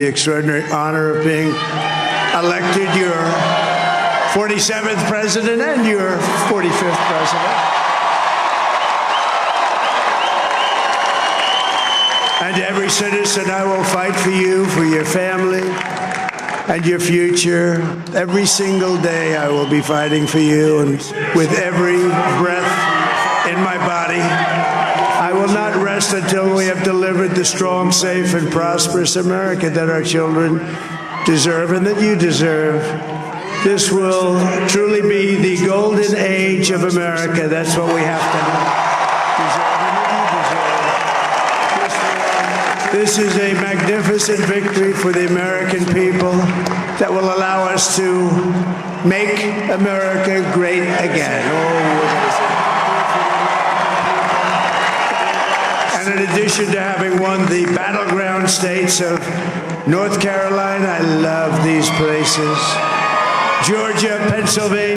The extraordinary honor of being elected your 47th president and your 45th president. And every citizen, I will fight for you, for your family, and your future. Every single day I will be fighting for you, and with every breath in my body, I will not rest until we have delivered the strong, safe, and prosperous America that our children deserve and that you deserve. This will truly be the golden age of America. That's what we have to have. This is a magnificent victory for the American people that will allow us to make America great again. And in addition to having won the battleground states of North Carolina, I love these places, Georgia, Pennsylvania,